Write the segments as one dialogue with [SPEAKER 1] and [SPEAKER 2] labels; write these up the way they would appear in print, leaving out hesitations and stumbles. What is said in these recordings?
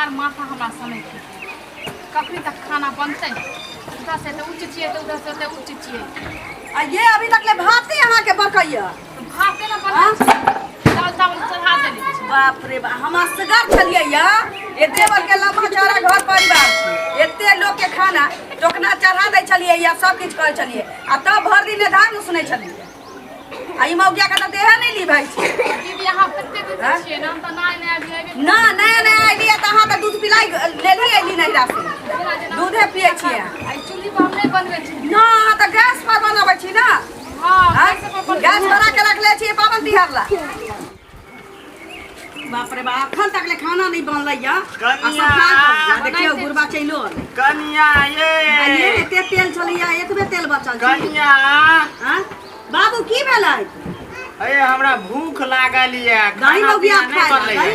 [SPEAKER 1] बेकार माथा हमरा समय कखनी तक खाना बनते उधर से तो उच्च छिए तो उधर से तो उच्च छिए
[SPEAKER 2] आ ये अभी तक ले भाते यहाँ के बकैया
[SPEAKER 1] भाते ना बना दाल चावल चढ़ा देली
[SPEAKER 2] बाप रे बा हम असगर छलिए या ए देवर के लम्बा चौड़ा घर परिवार छी एते लोग के खाना टोकना चढ़ा दै छलिए या सब कुछ करे छलिए आ तब भर दिन धान सुनै छलिए आ ई मौगिया का त देह नहीं ली भाई छी
[SPEAKER 1] दीदी यहाँ कते दिन छिए ना तो नया नया भी
[SPEAKER 2] ना नया नया आइलिए त हां त दूध पिलाई लेली आइली नहीं रासे दूधे पिए छी
[SPEAKER 1] आई चूल्ही पर हम नहीं बनवे छी
[SPEAKER 2] ना त गैस पर बनाबै छी ना
[SPEAKER 1] हां
[SPEAKER 2] गैस भरा के रख ले छी पावन तिहार ला बाप रे बा अखन तक ले खाना नहीं बनलै या
[SPEAKER 3] कनिया
[SPEAKER 2] देखियो गुरबा चैलो
[SPEAKER 3] कनिया ये
[SPEAKER 2] एते तेल छलिया एतबे तेल बचल छै
[SPEAKER 3] कनिया
[SPEAKER 2] हां बाबू की भेलै
[SPEAKER 3] अरे हमरा भूख लागल या
[SPEAKER 2] दही मौगिया खाय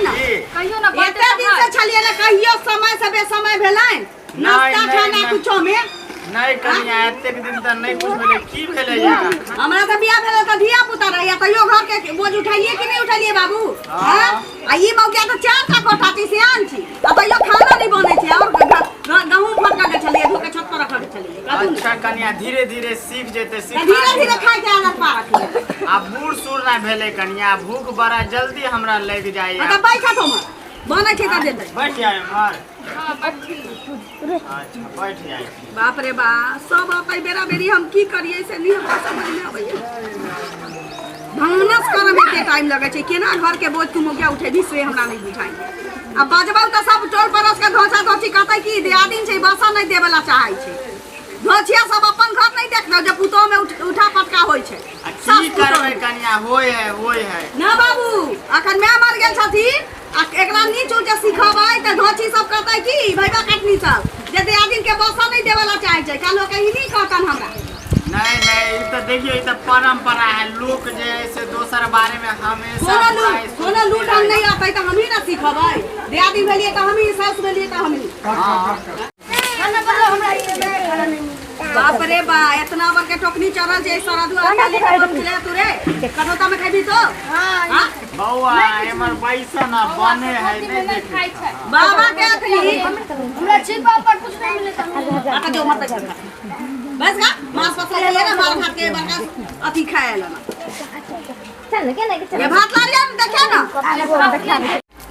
[SPEAKER 2] ना
[SPEAKER 1] कहियो ना
[SPEAKER 2] एते दिन से छलिए ना कहियो समय से बेसमय भेलै नाश्ता खाना कुछो में
[SPEAKER 3] नहीं कनिया एतेक दिन त नहीं कुछ भेलै की भेलै या
[SPEAKER 2] हमरा त बियाह भेलै त धिया पुता रहैया तइयो घर के बोझ उठाइए कि नहीं उठाइए बाबू हां आ ई मौगिया त चार टा कोठाती से आन छी आ तइयो खाना नहीं बनै छै और गहूं फटका के छलिए धोके छत पर रख के छलिए
[SPEAKER 3] अच्छा कनिया धीरे धीरे सीख जेते
[SPEAKER 2] धीरे धीरे खाय के आदत पा रखिए
[SPEAKER 3] आ बूढ़ सूढ़ ना भेले कनिया भूख बड़ा जल्दी हमरा लग जाय
[SPEAKER 2] त बैठा तो मत बनै छै त देतै
[SPEAKER 3] बैठ जाए मर
[SPEAKER 1] हां बैठी
[SPEAKER 3] अच्छा बैठ जाए
[SPEAKER 2] बाप रे बा सब अपै बेरा बेरी हम की करिए से नहीं हमरा समझ में आबैया भानस करे में के टाइम लगे छै केना घर के बोझ तुम क्या उठे भी से हमरा नहीं बुझाई अब बजबौ त सब टोल पड़ोस के धोछा धोछी कहतै की दियादिन छै बसा नहीं देबेला चाहै छै धोछिया सब अपन घर नहीं देखलौ जे पुतो में उठा पटका होय छै
[SPEAKER 3] की करबै कनिया होय है
[SPEAKER 2] ना बाबू अखन मैं मर गेल छथिन आ एकरा नीच ऊंच सिखबै त धोछी सब कहतै की भैया कटनी सब जे दियादिन के बसा नहीं देबेला चाहै छै कालो कहि नहीं कहतन हमरा
[SPEAKER 3] नहीं ई तो देखिए ई तो परंपरा है लोग जे से दोसर बारे में हमेशा
[SPEAKER 2] सोना लूट हम नहीं आते तो हम ही ना सिखबै दियादी भेलिए तो हम ही सास भेलिए तो हम ही खाना बनलो हमरा ये खाना नहीं बाप रे बा इतना बर के टोकनी चढ़ल छै सारा दुआ खाली खिला तू रे कटोता में खाबी तो हां
[SPEAKER 3] बौआ हमर पैसा ना बने है नहीं देखे
[SPEAKER 2] बाबा के अखनी
[SPEAKER 1] हमरा छिपा पर कुछ नहीं मिले
[SPEAKER 2] आटा दो मत कर बस का मांस पसले ले ना मार भात के बरका अथी खाए ला
[SPEAKER 4] चल के ना
[SPEAKER 2] ये भात ला रे देखा ना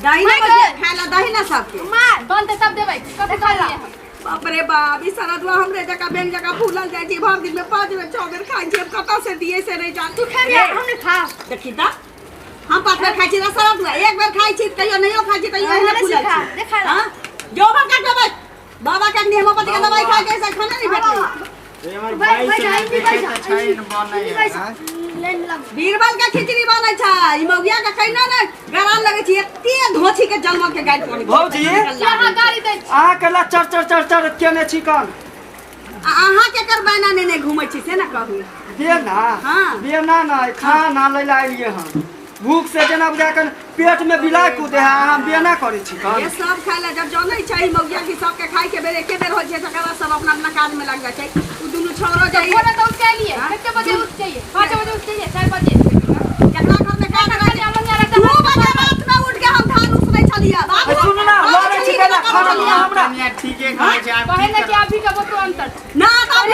[SPEAKER 2] दही ना खाला दही ना सबके
[SPEAKER 1] मार बनते सब देबै कब खा लिए
[SPEAKER 2] बाप रे बाप ई सारा दुआ हमरे जगह बैंक जगह फूलल जाय छी भर दिन में 5 बेर 6 बेर खाइ छी कतौ से दिए से नहीं जान तू खेबे हमने खा देखी त हम 5 बेर खाइ छी ना सारा दुआ एक बेर खाइ छी कहियो नहियो खाइ छी कहियो नहीं फूलल छी देखा हां जो बाबा का देबै बाबा का हेमोपैथी के दवाई खा के ऐसा खाना नहीं भेटले
[SPEAKER 3] हमर भाई से देखे त छैन बनै है
[SPEAKER 2] बीरबल का खिचड़ी बनै छै ई मौगिया का कहना ना गरान लगे छी एते धोछी के जन्म के गाइड पड़ी
[SPEAKER 5] भौजी
[SPEAKER 1] यहाँ गाड़ी दै छी
[SPEAKER 5] आ केला चर केने छी कन
[SPEAKER 2] अहाँ के कर बना ने घुमै छी से ना कहू
[SPEAKER 5] दे ना
[SPEAKER 2] हां
[SPEAKER 5] दे ना खाना ले लाइलिए हम भूख से जना बुझा कर पेट में बिलाय कूदे है हम बेना करे छी कन
[SPEAKER 2] ये सब खाइला जब जानै छै मौगिया की सब के खाइ के बेरे के बेर होय छै तकरा सब अपना अपना काज में लग जाय छै उ दुनु छोरो जाई
[SPEAKER 1] बोले तो उसके लिए कितने बजे उठ चाहिए 5 बजे उठ चाहिए 4 बजे
[SPEAKER 2] केतना घर में काम करे तू बजे रात में उठ के हम धान उसनै छलिया बाबू
[SPEAKER 5] सुन ना लड़े छी केला खाना हमरा
[SPEAKER 3] कनिया ठीके कहै छै आप
[SPEAKER 1] पहले के अभी का वो तो अंतर
[SPEAKER 2] ना तब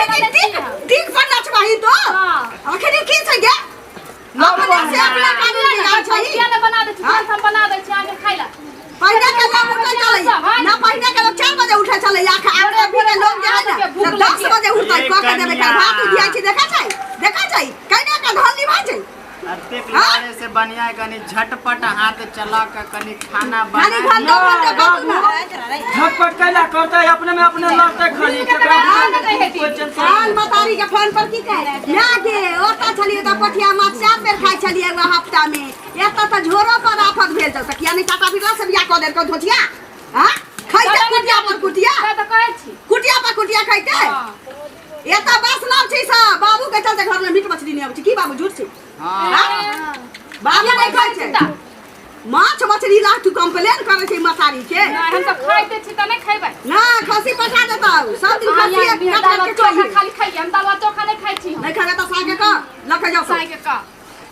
[SPEAKER 2] ठीक पर नचवाही तो
[SPEAKER 1] हां
[SPEAKER 2] आखिर की छै गे अपने से अपना काज में लगा छै
[SPEAKER 1] क्या ना बना दे छी हम बना दे छी आगे खाइला
[SPEAKER 2] पहले के लोग उठे चले ना पहले के लोग 4 बजे उठे चले या आगे भी के लोग जे है ना 10 बजे उठते क के देबे का भात दिया छी देखा छै कहने का धन निभाय छै
[SPEAKER 3] अतेक लारे से बनिया कनी झटपट हाथ चला के कनी खाना
[SPEAKER 2] खाली
[SPEAKER 3] बना
[SPEAKER 5] झटपट कैला करते अपने में अपने लड़ते खाली
[SPEAKER 2] काल मतारी के फोन पर की कह ना के ओता छलिए त पठिया माछ 4 बेर खाइ छलिए हफ्ता में एता त झोरो पर आफत भेल त किया नहीं टाटा बिगड़ा से बिया क देर को धोतिया हां खाइते कुटिया पर कुटिया
[SPEAKER 1] तो कहै छी
[SPEAKER 2] कुटिया पर कुटिया खाइते एता बस नाम छै सा बाबू के चलते घर में मीट मछली नहीं आबै छै की बाबू झूठ छै
[SPEAKER 3] हां
[SPEAKER 2] बाबू नहीं खाइ छै माछ मछली ला तू कंप्लेन करे छै मतारी के
[SPEAKER 1] नहीं हम तो खाइते छी त नहीं खैबै
[SPEAKER 2] ना खसी पठा देता सब दिन खसी
[SPEAKER 1] दाल चोखा खाली खाइ हम दाल चोखा नहीं खाइ छी
[SPEAKER 2] नहीं खाए त सागे का लख जाओ
[SPEAKER 1] साई के का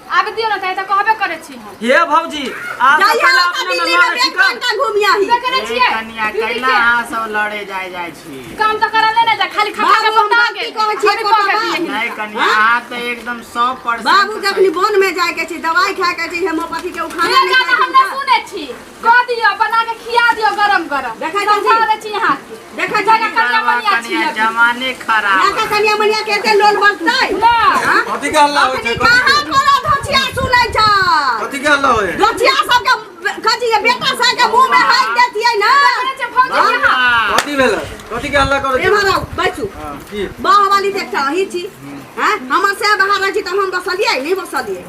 [SPEAKER 1] आब दियो ना त कहबे करे छी हम
[SPEAKER 5] हे भौजी आज
[SPEAKER 2] जाइए
[SPEAKER 5] पहले
[SPEAKER 2] ओतऽ
[SPEAKER 5] अपने
[SPEAKER 2] दिल्ली
[SPEAKER 5] न
[SPEAKER 2] में
[SPEAKER 5] लड़े छी
[SPEAKER 2] बैंक का घूमिया ही
[SPEAKER 1] करे छियै
[SPEAKER 3] कनिया कैला अहाँ सब लड़े जाइ छी
[SPEAKER 1] काम त करले ना जा खाली खा खा के
[SPEAKER 2] बाबू,
[SPEAKER 1] बता
[SPEAKER 2] हम
[SPEAKER 1] गेल
[SPEAKER 2] की कहै छियै,
[SPEAKER 1] हम
[SPEAKER 2] कोटा
[SPEAKER 1] कह के
[SPEAKER 2] बात।
[SPEAKER 1] दिए
[SPEAKER 3] नहीं कनिया अहाँ तो एकदम 100%
[SPEAKER 2] बाबू के अपनी बोन में जाए के छी दवाई खाए के छी हेमोपैथी के उखाना
[SPEAKER 1] ये
[SPEAKER 2] नहीं
[SPEAKER 1] गाना
[SPEAKER 2] खाए
[SPEAKER 1] हम
[SPEAKER 2] के
[SPEAKER 1] ना सुने छी कह दियो बना के खिया दियो गरम गरम
[SPEAKER 2] देखै
[SPEAKER 1] समझा
[SPEAKER 2] छी।
[SPEAKER 1] दे छी यहाँ
[SPEAKER 2] देखै
[SPEAKER 1] जाके
[SPEAKER 2] छी।
[SPEAKER 1] कन्या बनिया छी
[SPEAKER 3] कनिया
[SPEAKER 1] अभी।
[SPEAKER 3] जमाने
[SPEAKER 2] यहाँ
[SPEAKER 3] खराब
[SPEAKER 2] का कनिया मनिया के एते लोल बनतै
[SPEAKER 1] ना
[SPEAKER 2] हाँ?
[SPEAKER 5] कथी के हल्ला होय
[SPEAKER 2] अपनी
[SPEAKER 5] छै
[SPEAKER 2] कहाँ तोरा धोछिया सुनै छ
[SPEAKER 5] कथी के हल्ला होय
[SPEAKER 2] धोछिया सब के कथी के बेटा सब के मुंह में हाथ देतियै ना
[SPEAKER 1] करे छै भौजी यहाँ
[SPEAKER 5] कथी भेल कथी के हल्ला करे
[SPEAKER 2] एमहर आओ बैठू
[SPEAKER 5] की
[SPEAKER 2] बाहुबली देखता रही छी हैं हमर से बाहर रही छी त हम बसलियै नहीं बसलियै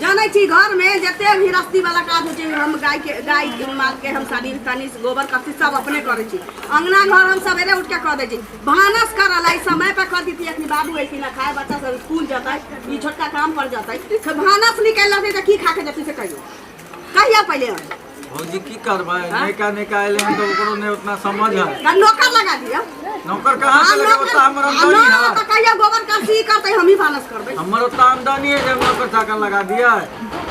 [SPEAKER 2] जानै छी घर में जते भी रस्ती वाला काज होय छै हम गाय के माल के हम सानी तनी गोबर कथी सब अपने करे छी अंगना घर हम सवेरे उठ के कर दे छी भानस करल आई समय पे कर दीती अपनी बाबू ऐसी ना खाए बच्चा सब स्कूल जाता है ई छोटका काम कर जाता है तो भानस निकाल लेते त की खा के जती से कहियो कहिया पहले
[SPEAKER 5] भौजी की करबै नैका निकाले हम तो ओकरो ने उतना समझ है
[SPEAKER 2] त नौकर लगा दिया
[SPEAKER 5] नौकर कहाँ से लगे उतना हमर आमदनी है
[SPEAKER 2] तो कहिया गोबर कसी करते हम ही भानस करबै
[SPEAKER 5] हमर उतना आमदनी है जब नौकर चाकर लगा दिया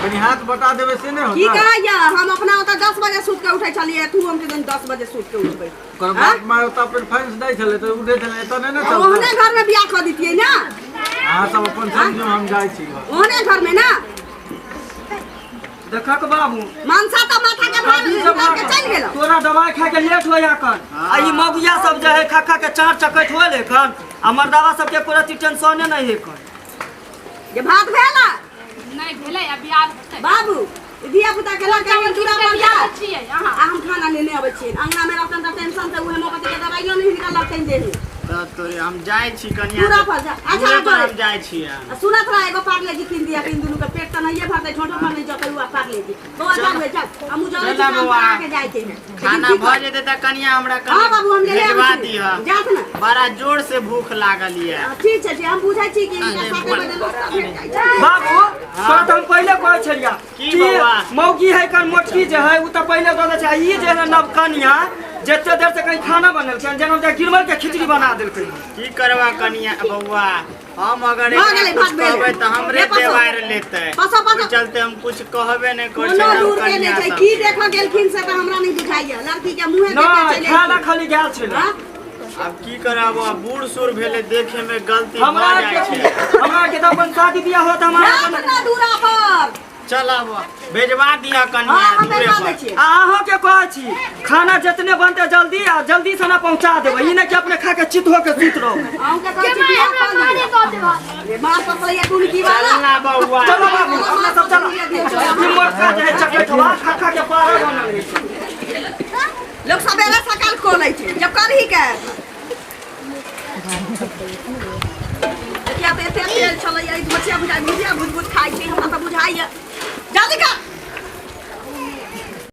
[SPEAKER 5] कनी हाथ बटा देवे से नहीं
[SPEAKER 2] की
[SPEAKER 5] होता
[SPEAKER 2] कहैया हम अपना ओतऽ 10 बजे सूत के उठै छलियै तू हम के दिन 10 बजे सूत के उठबै
[SPEAKER 5] ओकर बाप माय उतना प्रेफरेंस नहीं छले तो उठे छले त नहीं ना
[SPEAKER 2] ओहने
[SPEAKER 5] चलता
[SPEAKER 2] घर में बियाह कर दितियै ना
[SPEAKER 5] अहाँ सब अपन समझो हम जाइ छी
[SPEAKER 2] ओहने घर में ना
[SPEAKER 5] देखक बाबू
[SPEAKER 2] मानसा त माथा के भाग के चल गेल
[SPEAKER 5] तोरा दवाई खा के लेट होया कर आ ई मगुया सब जे है खा खा के चार चकट होले खन हमर दवा सब के पूरा टेंशन नहीं है कर
[SPEAKER 2] जे भात भेला
[SPEAKER 1] नहीं भेलै अभी आब होतै
[SPEAKER 2] बाबू धिया पुता के लड़का के चूड़ा पर जा
[SPEAKER 1] छियै यहाँ
[SPEAKER 2] आ हम खाना लेने आबै छी अंगना में रहतन त टेंशन से उहे मोकती के दवाइयो नहीं निकाल लगतै देही
[SPEAKER 3] तो हम जाइ छी कनिया
[SPEAKER 2] पूरा पर जा अच्छा
[SPEAKER 3] पूरे पर हम
[SPEAKER 2] तो
[SPEAKER 3] जाइ छी
[SPEAKER 2] सुनत रहा एगो पार्ले जी किन दिया किन दुनु के पेट त नहीं भरतै छोटो पर नहीं जतै हुआ पार्ले जी बउआ जा बे जा हमू जल्दी
[SPEAKER 3] चला
[SPEAKER 2] काम
[SPEAKER 3] बउआ।
[SPEAKER 2] करा के जाय छै
[SPEAKER 3] खाना भ जेतै त कनिया हमरा
[SPEAKER 2] हां बाबू हम ले
[SPEAKER 3] भेजवा
[SPEAKER 2] आबै
[SPEAKER 3] दिह
[SPEAKER 2] छी जात ना
[SPEAKER 3] बड़ा जोर से भूख लागल ये
[SPEAKER 2] ठीक छै हम बुझै छी कि 7 बजे नाश्ता भेट जाइ छै
[SPEAKER 5] बाबू सर हम पहले कहै छलिया
[SPEAKER 3] की बौआ?
[SPEAKER 5] मौगी है कर मोटकी जे है उ त पहले दऽ दै छै ई जे है नव कन्या जते देर से कहीं खाना बनल छै जेना जे गिरमल के खिचड़ी बना देलकै
[SPEAKER 3] की करवा कनिया बउआ हम अगर
[SPEAKER 2] भाग गेलै,
[SPEAKER 3] एकरा कुछ
[SPEAKER 2] भाग गेलै।
[SPEAKER 3] कहबै त हमरे
[SPEAKER 2] ये पसो।
[SPEAKER 3] देवार लेतै
[SPEAKER 2] पसो, पसो।
[SPEAKER 3] ओहि चलते हम कुछ कहबे नहीं कर
[SPEAKER 2] कोनो
[SPEAKER 3] छै
[SPEAKER 2] दूर के
[SPEAKER 3] कनिया
[SPEAKER 2] नहि छै
[SPEAKER 3] सब
[SPEAKER 2] की देखऽ गेलखिन से त हमरा नहीं बुझाइया लड़की के मुंहे देख
[SPEAKER 5] नहीं
[SPEAKER 2] के चले
[SPEAKER 5] खाना खाली गेल छलै
[SPEAKER 2] हां
[SPEAKER 3] अब की कराबो बूढ़ सूढ़ भेले देखे में गलती
[SPEAKER 5] हमरा
[SPEAKER 3] भ जाइ छै
[SPEAKER 5] हमरा के त अपन शादी बियाह होत हमरा
[SPEAKER 2] ना दूरा पर
[SPEAKER 3] चल अब भेजवा दिया कनिया
[SPEAKER 2] हां हम
[SPEAKER 3] दूरे
[SPEAKER 2] भेजवा दै
[SPEAKER 3] पर
[SPEAKER 2] छियै
[SPEAKER 5] अहाँ के कहै छी खाना जितने बनते जल्दी आ जल्दी से ना पहुंचा देबै ई नहीं कि अपने खा के चित हो के सुत रहो
[SPEAKER 2] हम के कहै छी बियाह कर लिया ये बात पकड़िया तू की वाला
[SPEAKER 3] चल ना बउआ
[SPEAKER 5] चलो बाबू अपना सब चलो ई मोटका जे है चकट हवा खा खा के पारा बनल है
[SPEAKER 2] लोग सवेरे सकाल खोलै छै जब करही के देखिया ते तेल छलै ई बच्चा बुझाइ बुझिया बुझ बुझ खाइ छै हमरा त बुझाइया जल्दी कर